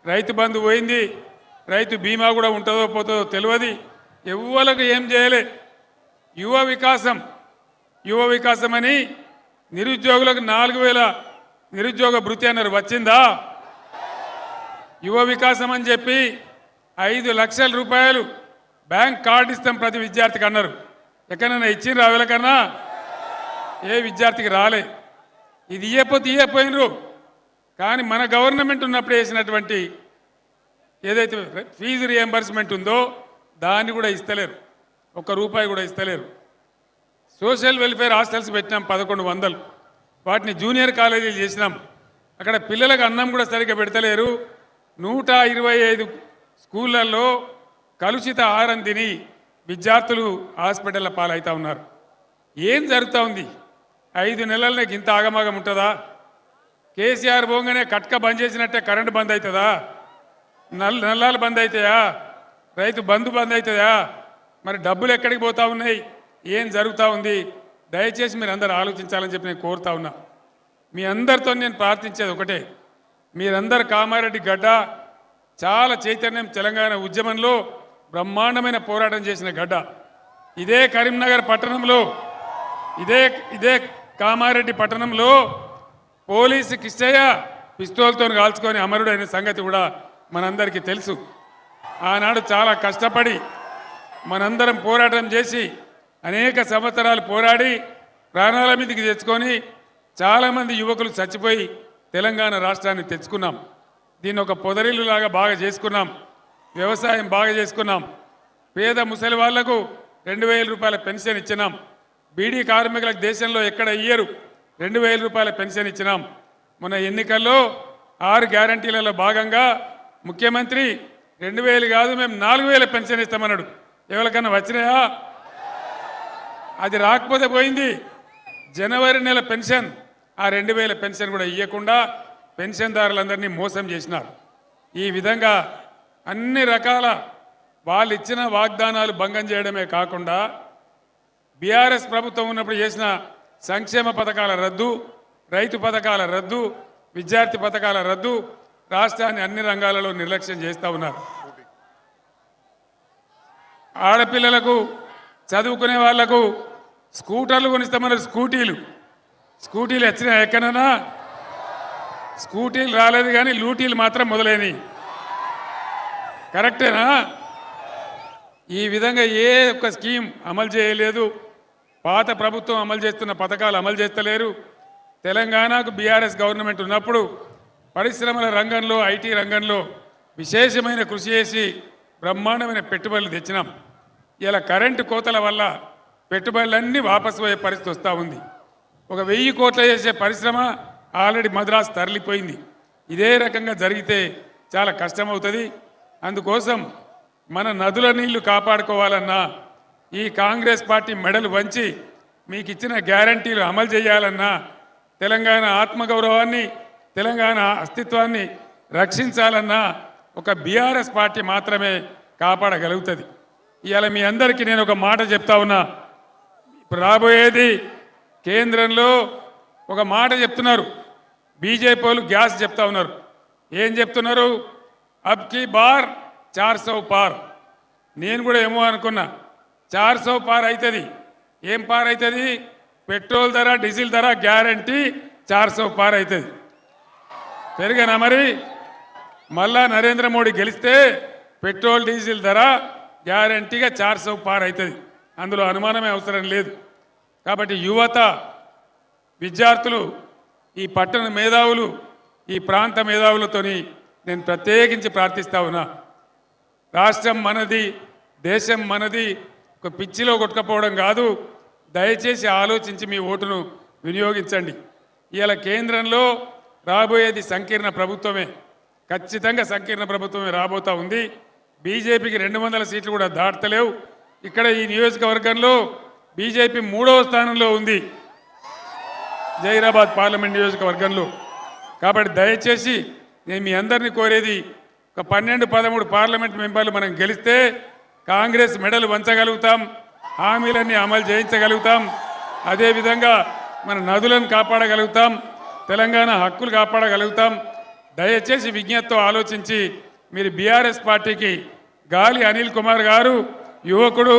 రైతు బంధు పోయింది, రైతు బీమా కూడా ఉంటుందో పోతుందో తెలియదు, ఎవ్వలకు ఏం చేయలే. యువ వికాసం అని నిరుద్యోగులకు 4000 నిరుద్యోగ భృతి అన్నారు, వచ్చిందా? యువ వికాసం అని చెప్పి 5 లక్షల రూపాయలు బ్యాంక్ కార్డు ఇస్తాం ప్రతి విద్యార్థికి అన్నారు. ఎక్కడైనా ఇచ్చిండ్రు అవలకన్నా? ఏ విద్యార్థికి రాలే. ఇది ఇయ్యపోయినరు. కానీ మన గవర్నమెంట్ ఉన్నప్పుడు వేసినటువంటి ఏదైతే ఫీజు రియంబర్స్మెంట్ ఉందో దాన్ని కూడా ఇస్తలేరు, ₹1 కూడా ఇస్తలేరు. సోషల్ వెల్ఫేర్ హాస్టల్స్ పెట్టినాం 1100, వాటిని జూనియర్ కాలేజీలు చేసినాం. అక్కడ పిల్లలకు అన్నం కూడా సరిగ్గా పెడతలేరు. 125 స్కూళ్ళల్లో కలుషిత ఆహారం తిని విద్యార్థులు హాస్పిటల్ల పాలవుతూ ఉన్నారు. ఏం జరుగుతూ ఉంది? 5 నెలలనే ఇంత ఆగమాగం ఉంటుందా? కేసీఆర్ పోగానే కట్క బంద్ చేసినట్టే కరెంటు బంద్ అవుతుందా? నల్లాలు బంద్ అవుతాయా? రైతు బంధు బంద్ అవుతుందా? మరి డబ్బులు ఎక్కడికి పోతా ఉన్నాయి? ఏం జరుగుతూ ఉంది? దయచేసి మీరు అందరూ ఆలోచించాలని చెప్పి నేను కోరుతా ఉన్నా. మీ అందరితో నేను ప్రార్థించేది ఒకటే, మీరందరు కామారెడ్డి గడ్డ చాలా చైతన్యం, తెలంగాణ ఉద్యమంలో బ్రహ్మాండమైన పోరాటం చేసిన గడ్డ. ఇదే కరీంనగర్ పట్టణంలో, ఇదే కామారెడ్డి పట్టణంలో పోలీసు కిష్టయ్య పిస్తోల్తో కాల్చుకొని అమరుడైన సంగతి కూడా మనందరికీ తెలుసు. ఆనాడు చాలా కష్టపడి మనందరం పోరాటం చేసి అనేక సంవత్సరాలు పోరాడి ప్రాణాల మీదకి తెచ్చుకొని చాలామంది యువకులు చచ్చిపోయి తెలంగాణ రాష్ట్రాన్ని తెచ్చుకున్నాం. దీన్ని ఒక పొదరిల్లులాగా బాగా చేసుకున్నాం. వ్యవసాయం బాగా చేసుకున్నాం. పేద ముసలి వాళ్లకు 2000 రూపాయల పెన్షన్ ఇచ్చినాం. బీడీ కార్మికులకు దేశంలో ఎక్కడ ఇయ్యరు 2000 రూపాయల పెన్షన్ ఇచ్చినాం. మొన్న ఎన్నికల్లో 6 గ్యారంటీలలో భాగంగా ముఖ్యమంత్రి 2000 కాదు మేము 4000 పెన్షన్ ఇస్తామన్నాడు. ఎవరికన్నా వచ్చినాయా? అది రాకపోతే పోయింది. జనవరి నెల పెన్షన్, ఆ 2000 పెన్షన్ కూడా ఇవ్వకుండా పెన్షన్దారులందరినీ మోసం చేసినారు. ఈ విధంగా అన్ని రకాల వాళ్ళు ఇచ్చిన వాగ్దానాలు భంగం చేయడమే కాకుండా బీఆర్ఎస్ ప్రభుత్వం ఉన్నప్పుడు చేసిన సంక్షేమ పథకాల రద్దు, రైతు పథకాల రద్దు, విద్యార్థి పథకాల రద్దు, రాష్ట్రాన్ని అన్ని రంగాలలో నిర్లక్ష్యం చేస్తూ ఉన్నారు. ఆడపిల్లలకు చదువుకునే వాళ్లకు స్కూటర్లు కొనిస్తామన్నారు. స్కూటీలు వచ్చినా ఎక్కడైనా? స్కూటీలు రాలేదు, కానీ లూటీలు మాత్రం మొదలైనవి. కరెక్టేనా? ఈ విధంగా ఏ ఒక్క స్కీమ్ అమలు చేయలేదు. పాత ప్రభుత్వం అమలు చేస్తున్న పథకాలు అమలు చేస్తలేరు. తెలంగాణకు బీఆర్ఎస్ గవర్నమెంట్ ఉన్నప్పుడు పరిశ్రమల రంగంలో, ఐటీ రంగంలో విశేషమైన కృషి చేసి బ్రహ్మాండమైన పెట్టుబడులు తెచ్చినాం. ఇలా కరెంటు కోతల వల్ల పెట్టుబడులన్నీ వాపసు పోయే పరిస్థితి వస్తూ ఉంది. ఒక 1000 కోట్ల చేసే పరిశ్రమ ఆల్రెడీ మద్రాసు తరలిపోయింది. ఇదే రకంగా జరిగితే చాలా కష్టమవుతుంది. అందుకోసం మన నదుల నీళ్లు కాపాడుకోవాలన్నా, ఈ కాంగ్రెస్ పార్టీ మెడలు వంచి మీకు ఇచ్చిన గ్యారంటీలు అమలు చేయాలన్నా, తెలంగాణ ఆత్మగౌరవాన్ని, తెలంగాణ అస్తిత్వాన్ని రక్షించాలన్నా ఒక బీఆర్ఎస్ పార్టీ మాత్రమే కాపాడగలుగుతుంది. ఇవాళ మీ అందరికీ నేను ఒక మాట చెప్తా ఉన్నా. ఇప్పుడు రాబోయేది కేంద్రంలో ఒక మాట చెప్తున్నారు. బీజేపీ వాళ్ళు గ్యాస్ చెప్తా ఉన్నారు. ఏం చెప్తున్నారు? అబ్ కీ బార్ 400 పార్. నేను కూడా ఏమో అనుకున్నా, 400 పార్ అవుతుంది. ఏం పార్ అవుతుంది? పెట్రోల్ ధర, డీజిల్ ధర గ్యారంటీ 400 పార్ అవుతుంది. పెరిగానా? మరి మళ్ళా నరేంద్ర మోడీ గెలిస్తే పెట్రోల్ డీజిల్ ధర గ్యారంటీగా 400 పార్ అవుతుంది. అందులో అనుమానమే అవసరం లేదు. కాబట్టి యువత, విద్యార్థులు, ఈ పట్టణ మేధావులు, ఈ ప్రాంత మేధావులతోని నేను ప్రత్యేకించి ప్రార్థిస్తా ఉన్నా. రాష్ట్రం మనది, దేశం మనది. ఒక పిచ్చిలో కొట్టుకపోవడం కాదు. దయచేసి ఆలోచించి మీ ఓటును వినియోగించండి. ఇవాళ కేంద్రంలో రాబోయేది సంకీర్ణ ప్రభుత్వమే. ఖచ్చితంగా సంకీర్ణ ప్రభుత్వమే రాబోతా ఉంది. బీజేపీకి 200 సీట్లు కూడా దాటలేవు. ఇక్కడ ఈ నియోజకవర్గంలో బీజేపీ 3వ స్థానంలో ఉంది, జైరాబాద్ పార్లమెంట్ నియోజకవర్గంలో. కాబట్టి దయచేసి నేను మీ అందరినీ కోరేది, ఒక 12-13 పార్లమెంట్ మెంబర్లు మనం గెలిస్తే కాంగ్రెస్ మెడలు వంచగలుగుతాం, హామీలన్నీ అమలు చేయించగలుగుతాం. అదేవిధంగా మన నదులను కాపాడగలుగుతాం, తెలంగాణ హక్కులు కాపాడగలుగుతాం. దయచేసి విజ్ఞతతో ఆలోచించి మీరు బీఆర్ఎస్ పార్టీకి గాలి అనిల్ కుమార్ గారు యువకుడు